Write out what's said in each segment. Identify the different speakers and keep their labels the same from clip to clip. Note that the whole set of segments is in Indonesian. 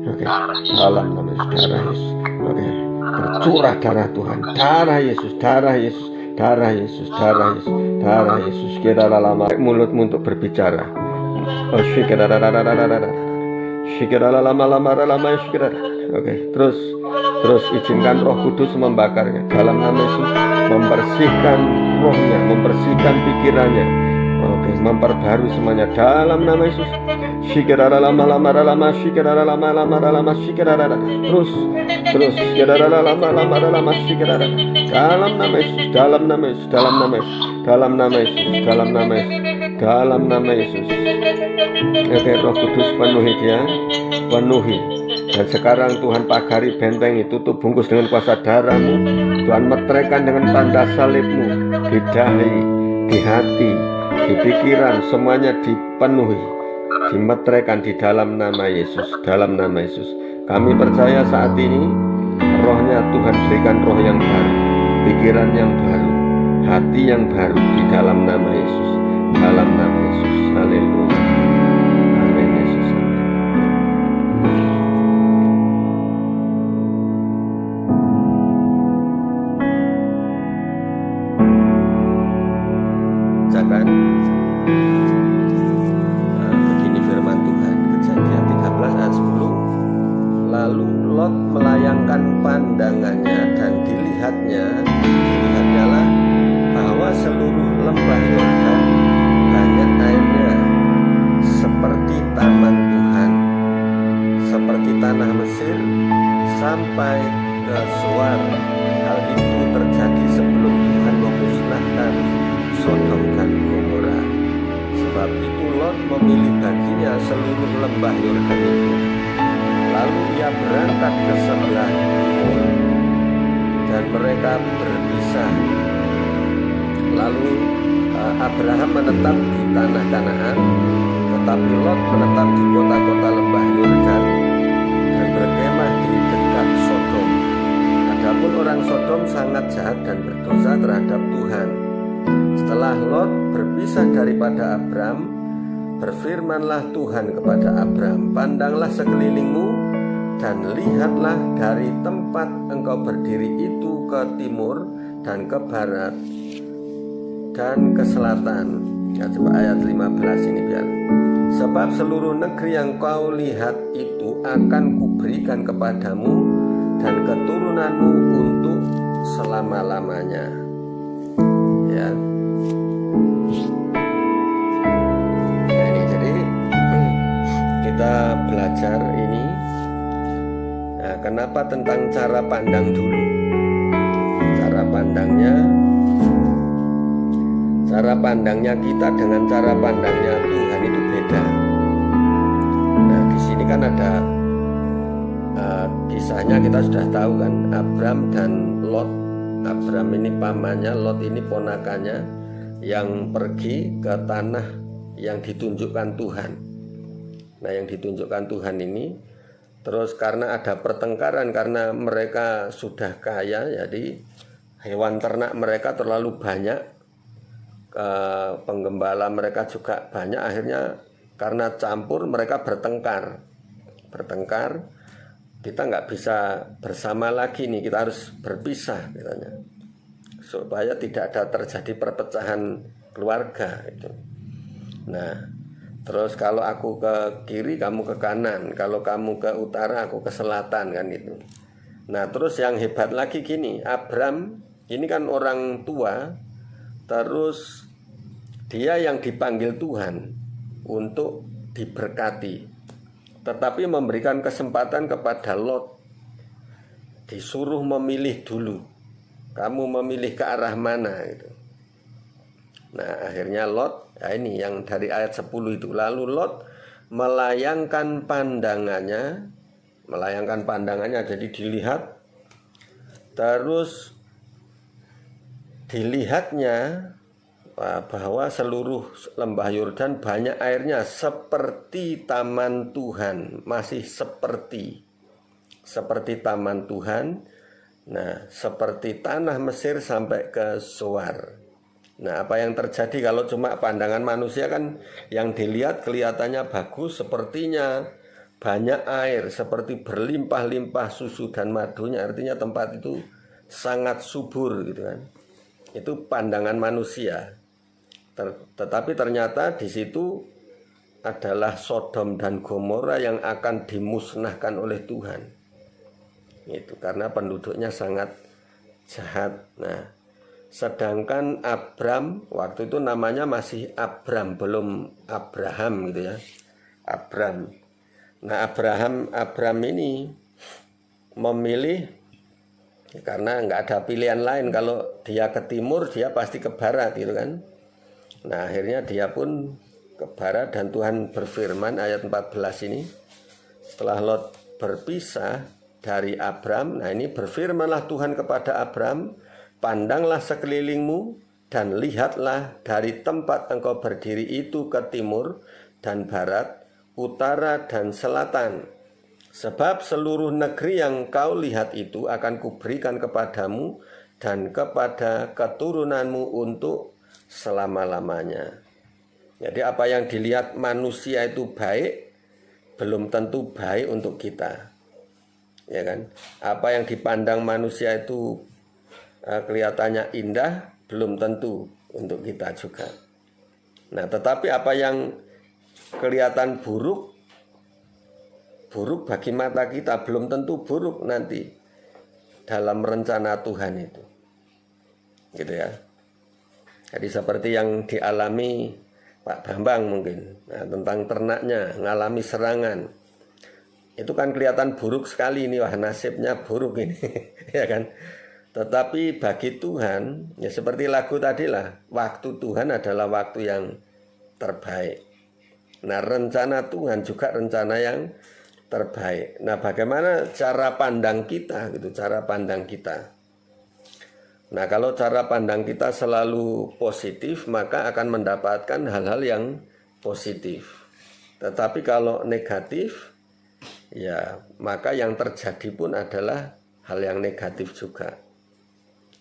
Speaker 1: Oke, dalam nama Yesus, darah Yesus. Oke, tercurah darah Tuhan, darah Yesus, darah Yesus, darah Yesus, darah Yesus, darah Yesus. Kita lama mulutmu untuk berbicara. Oh, shikara. Oke, terus izinkan Roh Kudus membakarnya dalam nama Yesus, membersihkan rohnya, membersihkan pikirannya. Oke, memperbarui semuanya dalam nama Yesus. Shikara lama terus shikara lama shikara dalam nama Yesus, dalam nama Yesus, dalam nama Yesus, dalam nama Yesus, dalam nama Yesus, dalam nama Yesus. Oke, Roh Kudus penuhi dia, penuhi. Dan sekarang Tuhan pagari bentengi, tutup bungkus dengan kuasa darah-Mu. Tuhan meteraikan dengan tanda salib-Mu di dahi, di hati, di pikiran, semuanya dipenuhi, dimeteraikan di dalam nama Yesus, dalam nama Yesus. Kami percaya saat ini rohnya Tuhan berikan roh yang baru, pikiran yang baru, hati yang baru di dalam nama Yesus, dalam nama Yesus. Haleluya. Amin Yesus. Bacakan. Begini firman Tuhan, Kejadian 13 ayat 10. Lalu Lot melayangkan pandangannya dan dilihatnya lah bahwa seluruh lembah Yordan banyak airnya seperti taman Tuhan, seperti tanah Mesir sampai ke Zoar. Hal itu terjadi sebelum Tuhan memusnahkan Sodom dan Gomora. Sebab itu Lot memilih baginya seluruh lembah Yordan itu. Lalu ia berangkat ke sebelah timur dan mereka berpisah. Lalu Abraham menetap di tanah Kanaan, tetapi Lot menetap di kota-kota lembah Yordan dan berkemah di dekat Sodom. Adapun orang Sodom sangat jahat dan berdosa terhadap Tuhan. Setelah Lot berpisah daripada Abram, berfirmanlah Tuhan kepada Abram, pandanglah sekelilingmu dan lihatlah dari tempat engkau berdiri itu ke timur dan ke barat dan ke selatan. Ya, coba ayat 15 ini biar. Sebab seluruh negeri yang kau lihat itu akan kuberikan kepadamu dan keturunanmu untuk selama-lamanya. Ya. Kita belajar ini. Nah, kenapa tentang cara pandang dulu? Cara pandangnya kita dengan cara pandangnya Tuhan itu beda. Nah, di sini kan ada kisahnya kita sudah tahu kan, Abram dan Lot. Abram ini pamannya, Lot ini ponakannya yang pergi ke tanah yang ditunjukkan Tuhan. Nah, yang ditunjukkan Tuhan ini, terus karena ada pertengkaran, karena mereka sudah kaya, jadi hewan ternak mereka terlalu banyak, penggembala mereka juga banyak, akhirnya karena campur mereka bertengkar. Kita nggak bisa bersama lagi nih, kita harus berpisah katanya, supaya tidak ada terjadi perpecahan keluarga itu. Nah, terus kalau aku ke kiri, kamu ke kanan. Kalau kamu ke utara, aku ke selatan, kan gitu. Nah, terus yang hebat lagi gini, Abram ini kan orang tua, terus dia yang dipanggil Tuhan untuk diberkati, tetapi memberikan kesempatan kepada Lot, disuruh memilih dulu. Kamu memilih ke arah mana gitu. Nah, akhirnya Lot, ya ini yang dari ayat 10 itu. Lalu Lot melayangkan pandangannya, jadi dilihat, terus dilihatnya bahwa seluruh lembah Yordan banyak airnya seperti taman Tuhan, masih seperti taman Tuhan. Nah, seperti tanah Mesir sampai ke Zoar. Nah, apa yang terjadi kalau cuma pandangan manusia kan yang dilihat kelihatannya bagus, sepertinya banyak air, seperti berlimpah-limpah susu dan madunya, artinya tempat itu sangat subur gitu kan. Itu pandangan manusia. Tetapi ternyata di situ adalah Sodom dan Gomora yang akan dimusnahkan oleh Tuhan. Itu karena penduduknya sangat jahat. Nah, sedangkan Abram waktu itu namanya masih Abram, belum Abraham gitu ya. Abram. Nah, Abram ini memilih karena nggak ada pilihan lain. Kalau dia ke timur, dia pasti ke barat gitu kan. Nah, akhirnya dia pun ke barat dan Tuhan berfirman ayat 14 ini, setelah Lot berpisah dari Abram, nah ini berfirmanlah Tuhan kepada Abram, pandanglah sekelilingmu dan lihatlah dari tempat engkau berdiri itu ke timur dan barat, utara dan selatan. Sebab seluruh negeri yang kau lihat itu akan kuberikan kepadamu dan kepada keturunanmu untuk selama-lamanya. Jadi apa yang dilihat manusia itu baik, belum tentu baik untuk kita. Ya kan? Apa yang dipandang manusia itu kelihatannya indah, belum tentu untuk kita juga. Nah, tetapi apa yang kelihatan buruk bagi mata kita belum tentu buruk nanti dalam rencana Tuhan itu. Gitu ya. Jadi seperti yang dialami Pak Bambang mungkin, nah, tentang ternaknya ngalami serangan. Itu kan kelihatan buruk sekali ini, wah nasibnya buruk ini, ya kan. Tetapi bagi Tuhan, ya seperti lagu tadi lah, waktu Tuhan adalah waktu yang terbaik. Nah, rencana Tuhan juga rencana yang terbaik. Nah, bagaimana cara pandang kita gitu, cara pandang kita. Nah, kalau cara pandang kita selalu positif, maka akan mendapatkan hal-hal yang positif. Tetapi kalau negatif, ya maka yang terjadi pun adalah hal yang negatif juga.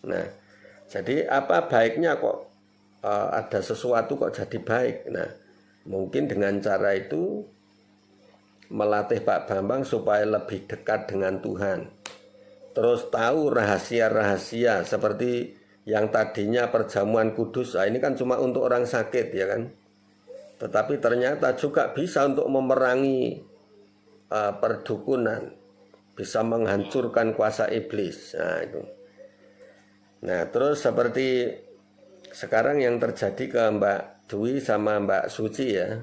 Speaker 1: Nah, jadi apa baiknya kok ada sesuatu kok jadi baik? Nah, mungkin dengan cara itu melatih Pak Bambang supaya lebih dekat dengan Tuhan. Terus tahu rahasia-rahasia seperti yang tadinya perjamuan kudus, ini kan cuma untuk orang sakit ya kan. Tetapi ternyata juga bisa untuk memerangi perdukunan, bisa menghancurkan kuasa iblis. Nah itu. Nah terus seperti sekarang yang terjadi ke Mbak Dwi sama Mbak Suci ya,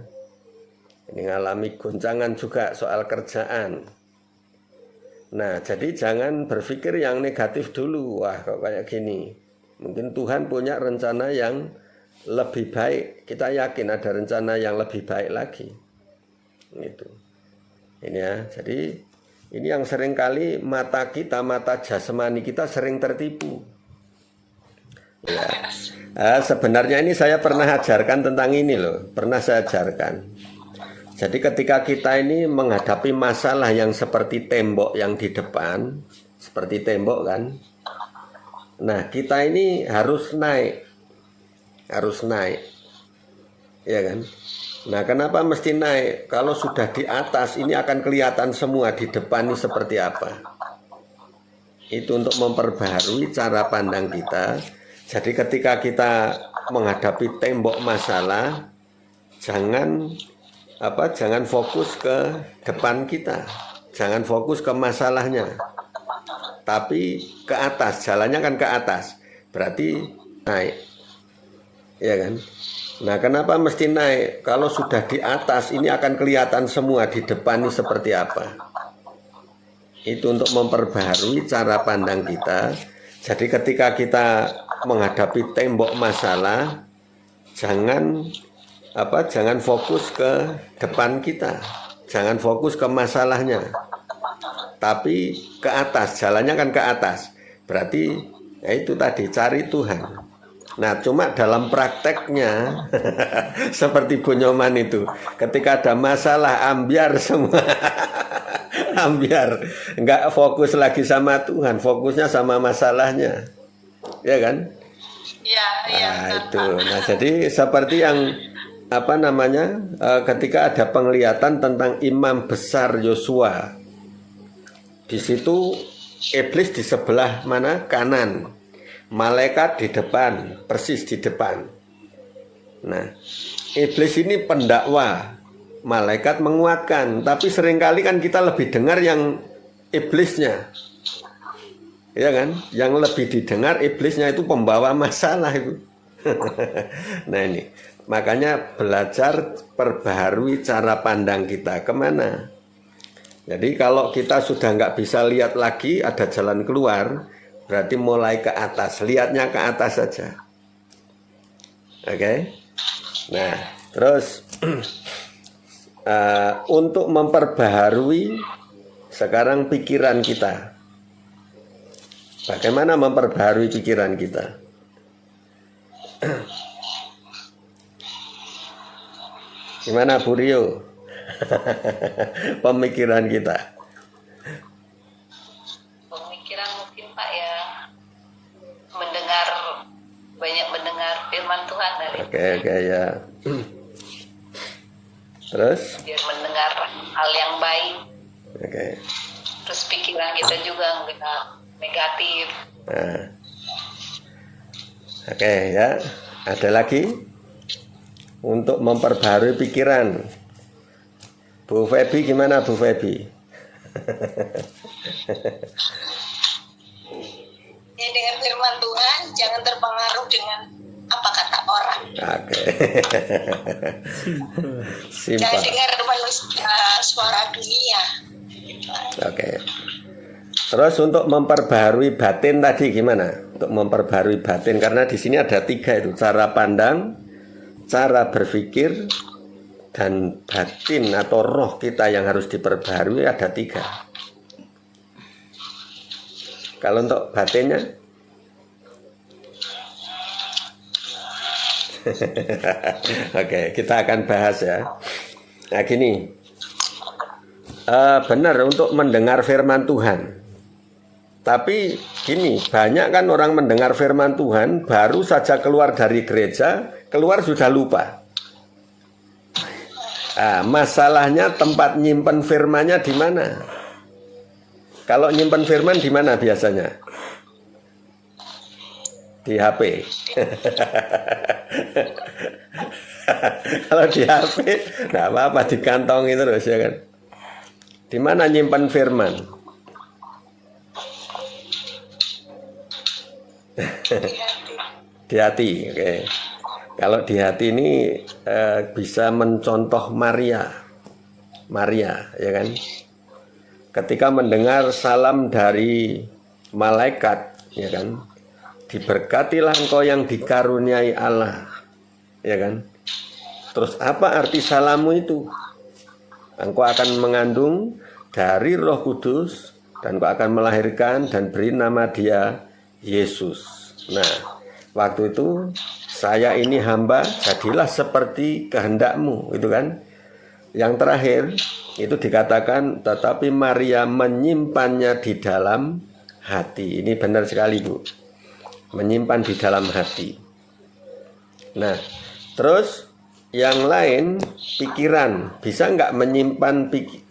Speaker 1: ini ngalami goncangan juga soal kerjaan. Nah jadi jangan berpikir yang negatif dulu, wah kok kayak gini. Mungkin Tuhan punya rencana yang lebih baik, kita yakin ada rencana yang lebih baik lagi. Gitu. Ini ya, jadi ini yang seringkali mata kita, mata jasmani kita sering tertipu. Ya. Sebenarnya ini saya pernah ajarkan tentang ini loh, pernah saya ajarkan. Jadi ketika kita ini menghadapi masalah yang seperti tembok yang di depan, seperti tembok kan. Nah, kita ini harus naik. Ya kan? Nah, kenapa mesti naik? Kalau sudah di atas ini akan kelihatan semua di depan ini seperti apa. Itu untuk memperbaharui cara pandang kita. Jadi ketika kita menghadapi tembok masalah, jangan fokus ke depan kita, jangan fokus ke masalahnya, tapi ke atas, jalannya kan ke atas, berarti naik, ya kan? Nah, kenapa mesti naik? Kalau sudah di atas, ini akan kelihatan semua di depan ini seperti apa. Itu untuk memperbaharui cara pandang kita. Jadi ketika kita menghadapi tembok masalah, jangan fokus ke depan kita, jangan fokus ke masalahnya, tapi ke atas, jalannya kan ke atas. Berarti ya itu tadi, cari Tuhan. Nah cuma dalam prakteknya seperti Bonyoman itu, ketika ada masalah ambiar semua. Ambiar, nggak fokus lagi sama Tuhan, fokusnya sama masalahnya, ya kan?
Speaker 2: Iya, iya.
Speaker 1: Nah, itu. Nah, jadi seperti yang apa namanya, ketika ada penglihatan tentang imam besar Yosua, di situ iblis di sebelah mana? Kanan, malaikat di depan, persis di depan. Nah, iblis ini pendakwa, malaikat menguatkan, tapi seringkali kan kita lebih dengar yang iblisnya, ya kan? Yang lebih didengar iblisnya itu pembawa masalah itu. Nah ini, makanya belajar perbaharui cara pandang kita kemana. Jadi kalau kita sudah nggak bisa lihat lagi ada jalan keluar, berarti mulai ke atas, lihatnya ke atas saja. Oke. Nah, terus untuk memperbaharui sekarang pikiran kita. Bagaimana memperbaharui pikiran kita? Gimana Bu Rio? Pemikiran kita.
Speaker 2: Pemikiran mungkin Pak ya, banyak mendengar firman Tuhan dari
Speaker 1: Oke ya. Terus?
Speaker 2: biar mendengar hal yang baik.
Speaker 1: Oke.
Speaker 2: Terus pikiran kita juga nggak negatif.
Speaker 1: Nah. Oke ya. Ada lagi untuk memperbarui pikiran. Bu Febi gimana Bu Febi?
Speaker 2: Ya, dengan firman Tuhan jangan terpengaruh dengan apa kata orang.
Speaker 1: Oke.
Speaker 2: Jangan
Speaker 1: Simpel.
Speaker 2: dengar suara dunia.
Speaker 1: Oke. Terus untuk memperbaharui batin tadi gimana? Untuk memperbaharui batin, karena di sini ada 3 itu, cara pandang, cara berpikir, dan batin atau roh kita yang harus diperbaharui ada 3. Kalau untuk batinnya, oke, kita akan bahas ya. Nah gini, benar untuk mendengar firman Tuhan. Tapi gini, banyak kan orang mendengar firman Tuhan, baru saja keluar dari gereja, keluar sudah lupa. Nah, masalahnya tempat nyimpen firmannya di mana? Kalau nyimpen firman di mana biasanya? Di HP. Kalau di HP, nggak apa-apa, dikantongi terus ya kan. Di mana nyimpen firman? Di hati, oke. Kalau di hati ini bisa mencontoh Maria, ya kan? Ketika mendengar salam dari malaikat, ya kan? Diberkatilah engkau yang dikaruniai Allah, ya kan? Terus apa arti salammu itu? Engkau akan mengandung dari Roh Kudus dan engkau akan melahirkan dan beri nama dia Yesus. Nah, waktu itu saya ini hamba, jadilah seperti kehendakmu, itu kan. Yang terakhir itu dikatakan, tetapi Maria menyimpannya di dalam hati. Ini benar sekali Bu, menyimpan di dalam hati. Nah, terus yang lain, pikiran, bisa nggak menyimpan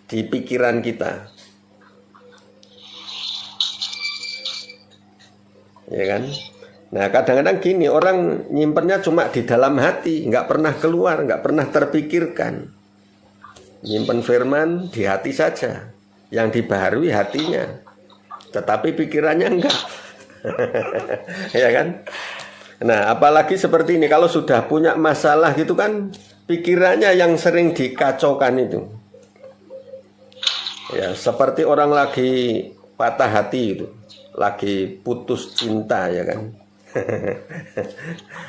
Speaker 1: di pikiran kita? Ya kan? Nah kadang-kadang gini, orang nyimpennya cuma di dalam hati, nggak pernah keluar, nggak pernah terpikirkan. Nyimpen firman di hati saja, yang dibaharui hatinya, tetapi pikirannya enggak. Ya kan? Nah apalagi seperti ini, kalau sudah punya masalah gitu kan, pikirannya yang sering dikacaukan itu. Ya seperti orang lagi patah hati itu, lagi putus cinta ya kan.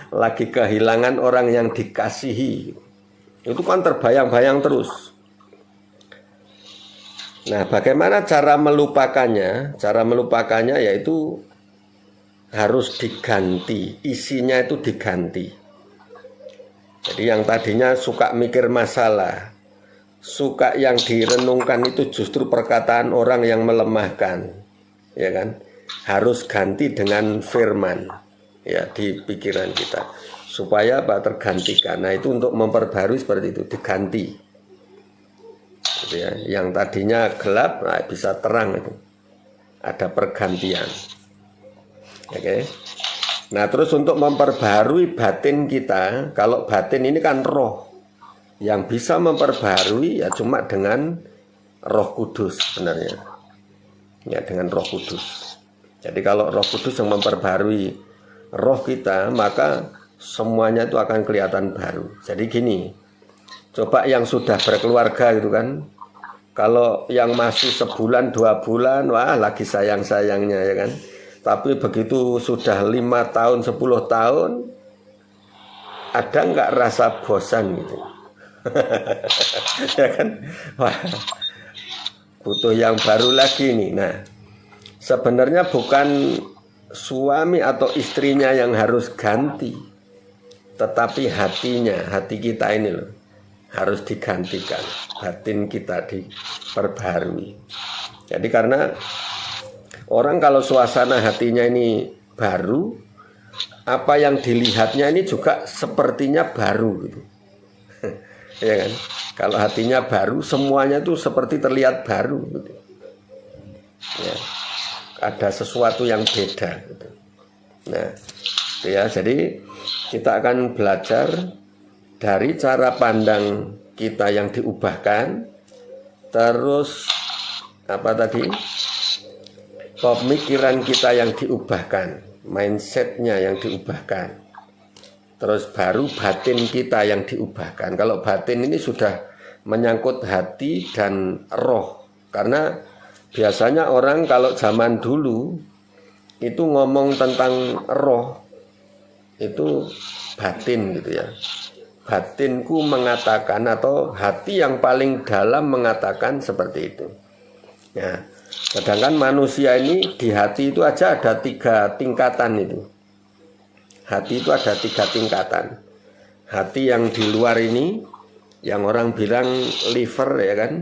Speaker 1: Lagi kehilangan orang yang dikasihi, itu kan terbayang-bayang terus. Nah bagaimana cara melupakannya? Cara melupakannya yaitu harus diganti, isinya itu diganti. Jadi yang tadinya suka mikir masalah, suka yang direnungkan itu justru perkataan orang yang melemahkan, ya kan? Harus ganti dengan firman. ya di pikiran kita supaya apa tergantikan. Nah itu untuk memperbarui seperti itu, diganti gitu ya. Yang tadinya gelap nah bisa terang, itu ada pergantian. Oke. Nah terus untuk memperbarui batin kita, kalau batin ini kan roh, yang bisa memperbarui ya cuma dengan Roh Kudus sebenarnya, ya dengan Roh Kudus. Jadi kalau Roh Kudus yang memperbarui roh kita, maka semuanya itu akan kelihatan baru. Jadi gini, coba yang sudah berkeluarga gitu kan, kalau yang masih sebulan 2 bulan, wah lagi sayang-sayangnya ya kan. Tapi begitu sudah 5 tahun, 10 tahun, ada nggak rasa bosan gitu? Ya kan, wah butuh yang baru lagi nih. Nah, sebenarnya bukan suami atau istrinya yang harus ganti, tetapi hatinya, hati kita ini loh harus digantikan, batin kita diperbarui. Jadi karena orang kalau suasana hatinya ini baru, apa yang dilihatnya ini juga sepertinya baru gitu. Ya kan? Kalau hatinya baru, semuanya itu seperti terlihat baru gitu. Ya. Ada sesuatu yang beda gitu. Nah, ya jadi kita akan belajar dari cara pandang kita yang diubahkan, terus apa tadi? Pemikiran kita yang diubahkan, mindsetnya yang diubahkan, terus baru batin kita yang diubahkan. Kalau batin ini sudah menyangkut hati dan roh, karena biasanya orang kalau zaman dulu itu ngomong tentang roh itu batin gitu ya. Batinku mengatakan, atau hati yang paling dalam mengatakan seperti itu. Nah, sedangkan manusia ini di hati itu aja ada 3 tingkatan itu. Hati itu ada 3 tingkatan. Hati yang di luar ini, yang orang bilang liver ya kan.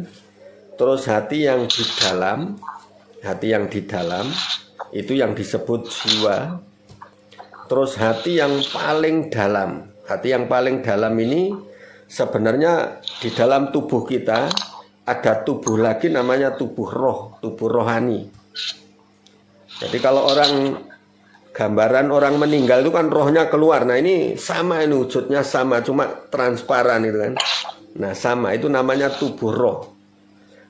Speaker 1: Terus hati yang di dalam, hati yang di dalam itu yang disebut jiwa. Terus hati yang paling dalam, hati yang paling dalam ini sebenarnya di dalam tubuh kita ada tubuh lagi namanya tubuh roh, tubuh rohani. Jadi kalau orang, gambaran orang meninggal itu kan rohnya keluar. Nah ini sama, ini wujudnya sama, cuma transparan itu kan. Nah sama, itu namanya tubuh roh.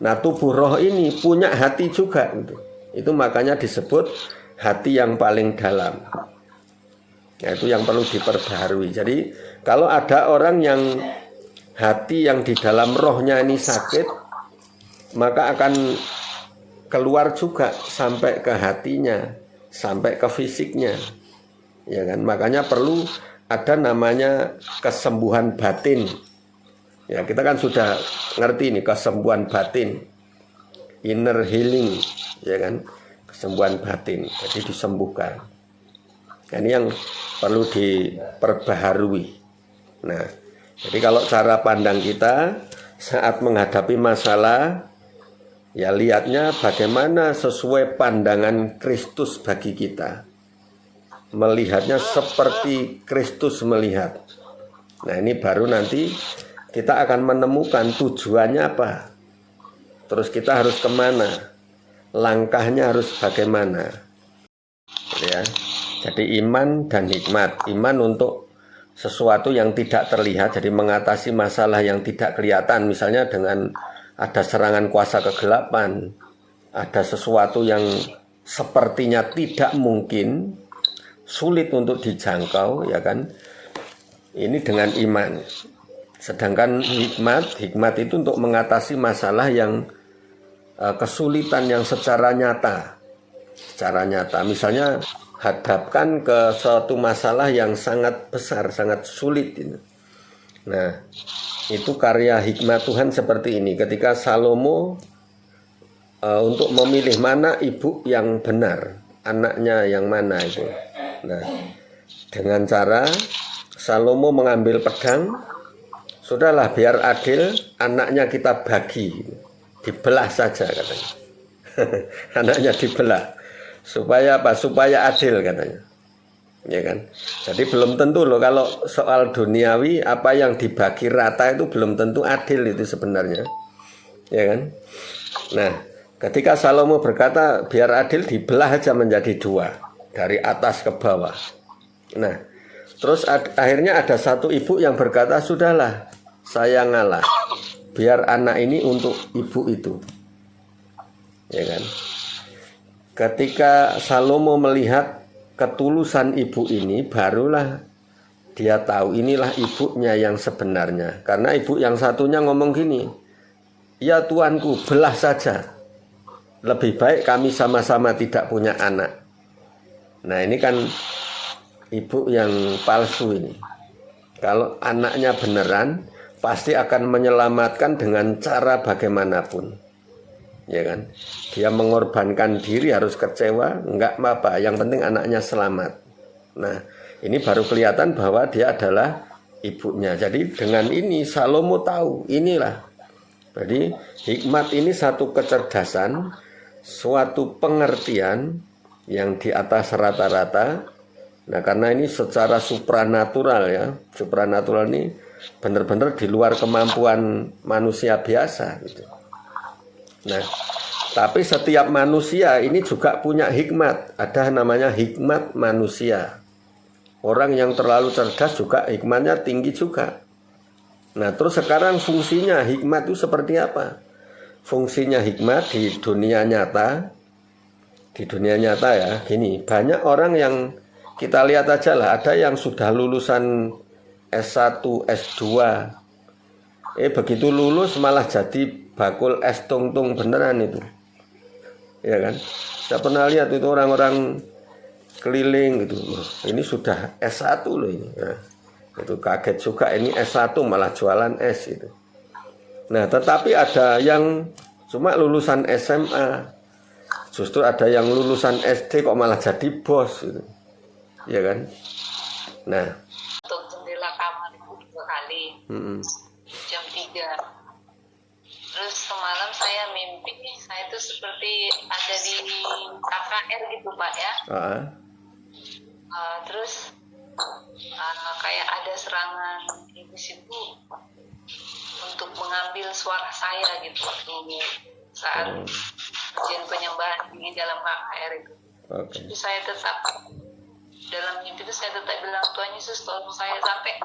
Speaker 1: Nah tubuh roh ini punya hati juga gitu. Itu makanya disebut hati yang paling dalam. Nah, itu yang perlu diperbaharui. Jadi kalau ada orang yang hati yang di dalam rohnya ini sakit, maka akan keluar juga sampai ke hatinya, sampai ke fisiknya. Ya kan? Makanya perlu ada namanya kesembuhan batin. Ya, kita kan sudah ngerti nih kesembuhan batin. Inner healing, ya kan? Kesembuhan batin. Jadi disembuhkan. Nah, ini yang perlu diperbaharui. Nah, jadi kalau cara pandang kita saat menghadapi masalah, ya lihatnya bagaimana sesuai pandangan Kristus bagi kita. Melihatnya seperti Kristus melihat. Nah ini baru nanti kita akan menemukan tujuannya apa. Terus kita harus kemana. Langkahnya harus bagaimana. Ya. Jadi iman dan hikmat. Iman untuk sesuatu yang tidak terlihat, jadi mengatasi masalah yang tidak kelihatan. Misalnya dengan ada serangan kuasa kegelapan, ada sesuatu yang sepertinya tidak mungkin, sulit untuk dijangkau, ya kan? Ini dengan iman. Sedangkan hikmat itu untuk mengatasi masalah yang kesulitan yang secara nyata. Misalnya hadapkan ke suatu masalah yang sangat besar, sangat sulit. Nah, itu karya hikmat Tuhan seperti ini. Ketika Salomo untuk memilih mana ibu yang benar, anaknya yang mana itu. Nah, dengan cara Salomo mengambil pedang, sudahlah biar adil, anaknya kita bagi, dibelah saja katanya. Anaknya dibelah. Supaya apa? Supaya adil katanya. ya kan? Jadi belum tentu loh kalau soal duniawi apa yang dibagi rata itu belum tentu adil itu sebenarnya, ya kan? Nah, ketika Salomo berkata biar adil dibelah aja menjadi dua dari atas ke bawah. Nah, terus akhirnya ada satu ibu yang berkata sudahlah saya ngalah, biar anak ini untuk ibu itu, ya kan? Ketika Salomo melihat ketulusan ibu ini, barulah dia tahu inilah ibunya yang sebenarnya. Karena ibu yang satunya ngomong gini, ya tuanku belah saja, lebih baik kami sama-sama tidak punya anak. Nah ini kan ibu yang palsu ini. Kalau anaknya beneran pasti akan menyelamatkan dengan cara bagaimanapun, ya kan? Dia mengorbankan diri, harus kecewa, enggak apa-apa, yang penting anaknya selamat. Nah ini baru kelihatan bahwa dia adalah ibunya. Jadi dengan ini Salomo tahu inilah. Jadi hikmat ini satu kecerdasan, suatu pengertian yang di atas rata-rata. Nah karena ini secara supranatural ya, supranatural ini benar-benar di luar kemampuan manusia biasa gitu. Nah tapi setiap manusia ini juga punya hikmat, ada namanya hikmat manusia. Orang yang terlalu cerdas juga hikmatnya tinggi juga. Nah terus sekarang fungsinya hikmat itu seperti apa? Fungsinya hikmat di dunia nyata, ya gini, banyak orang yang kita lihat aja lah, ada yang sudah lulusan S1, S2, begitu lulus malah jadi bakul es tungtung beneran itu, ya kan? Saya pernah lihat itu orang-orang keliling gitu, ini sudah S1 loh ini, nah, itu kaget juga ini S1 malah jualan es itu. Nah tetapi ada yang cuma lulusan SMA, justru ada yang lulusan SD kok malah jadi bos gitu, ya kan? Nah
Speaker 2: Untuk jendela kamar itu 2 kali, jam 3. Terus semalam saya mimpi saya itu seperti ada di KKR gitu Pak ya. Terus kayak ada serangan iblis itu untuk mengambil suara saya gitu waktu saat ujian penyembahan di dalam KKR itu. Tapi saya tetap dalam mimpi itu saya tetap bilang Tuhan Yesus tolong saya, sampai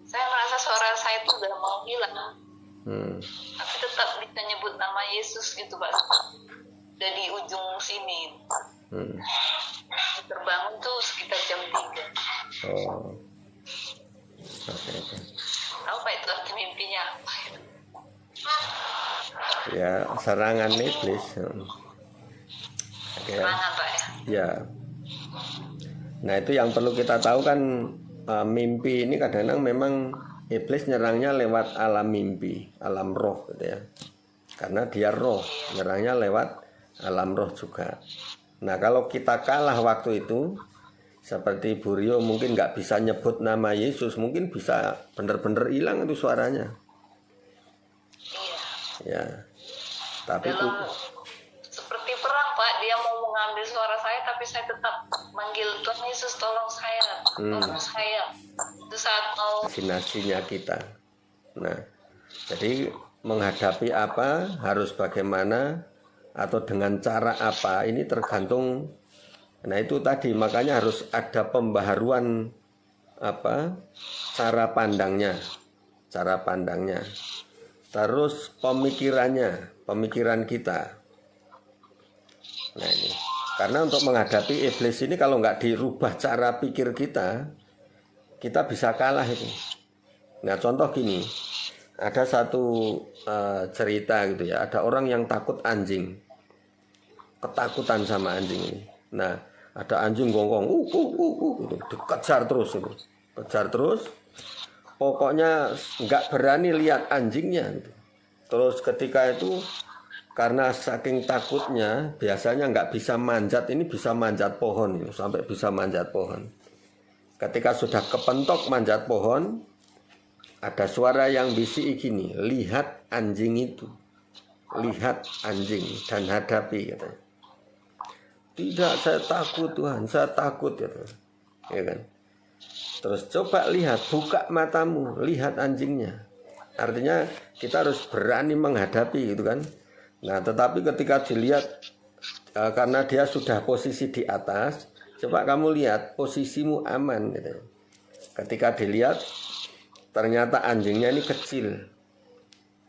Speaker 2: saya merasa suara saya itu udah mau hilang. Tapi tetap bisa nyebut nama Yesus gitu Pak. Dari ujung sini. Terbangun tuh sekitar jam 3. Tahu Pak itu arti mimpinya apa?
Speaker 1: Ya serangan iblis.
Speaker 2: Serangan Pak ya.
Speaker 1: Ya. Nah itu yang perlu kita tahu kan, mimpi ini kadang-kadang memang iblis nyerangnya lewat alam mimpi, alam roh gitu ya. Karena dia roh, nyerangnya lewat alam roh juga. Nah kalau kita kalah waktu itu, seperti Burio mungkin nggak bisa nyebut nama Yesus, mungkin bisa benar-benar hilang itu suaranya.
Speaker 2: Iya.
Speaker 1: Ya. Tapi itu
Speaker 2: seperti perang Pak, dia mau mengambil suara saya, tapi saya tetap manggil Tuhan Yesus tolong saya, tolong saya. Itu saat mau
Speaker 1: vaksinasinya kita. Nah, jadi menghadapi apa, harus bagaimana, atau dengan cara apa, ini tergantung. Nah itu tadi, makanya harus ada pembaharuan apa, cara pandangnya, terus pemikiran kita. Nah ini, karena untuk menghadapi iblis ini kalau nggak dirubah cara pikir kita bisa kalah itu. Nah contoh gini, ada satu cerita gitu ya, ada orang yang takut anjing, ketakutan sama anjing ini. Nah ada anjing gonggong, gitu, dikejar terus itu, pokoknya nggak berani lihat anjingnya gitu. Terus ketika itu karena saking takutnya, biasanya nggak bisa manjat, ini bisa manjat pohon gitu, sampai bisa manjat pohon. Ketika sudah kepentok manjat pohon, ada suara yang bisik gini, lihat anjing itu, lihat anjing dan hadapi katanya. Tidak, saya takut Tuhan, saya takut katanya. ya kan? Terus coba lihat, buka matamu, lihat anjingnya. Artinya kita harus berani menghadapi gitu kan. Nah, tetapi ketika dilihat karena dia sudah posisi di atas, coba kamu lihat posisimu aman gitu. Ketika dilihat ternyata anjingnya ini kecil.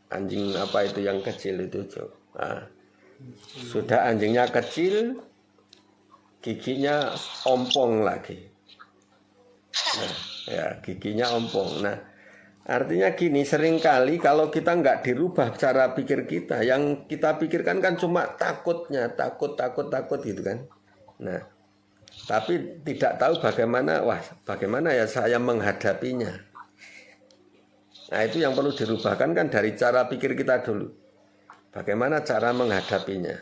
Speaker 1: Anjing apa itu yang kecil itu, Jo? Nah, sudah anjingnya kecil, giginya ompong lagi. Nah, ya giginya ompong. Nah, artinya gini, seringkali kalau kita nggak dirubah cara pikir kita, yang kita pikirkan kan cuma takutnya, takut gitu kan. Nah, tapi tidak tahu bagaimana ya saya menghadapinya. Nah, itu yang perlu dirubahkan kan dari cara pikir kita dulu. Bagaimana cara menghadapinya.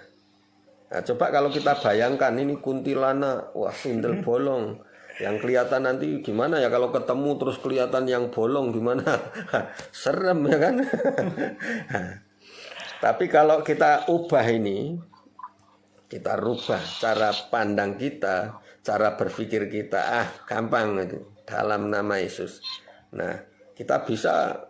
Speaker 1: Nah, coba kalau kita bayangkan ini kuntilanak, wah sundel bolong. Yang kelihatan nanti gimana ya kalau ketemu terus kelihatan yang bolong gimana? Serem ya kan? Tapi kalau kita ubah ini, kita rubah cara pandang kita, cara berpikir kita, gampang itu dalam nama Yesus. Nah, kita bisa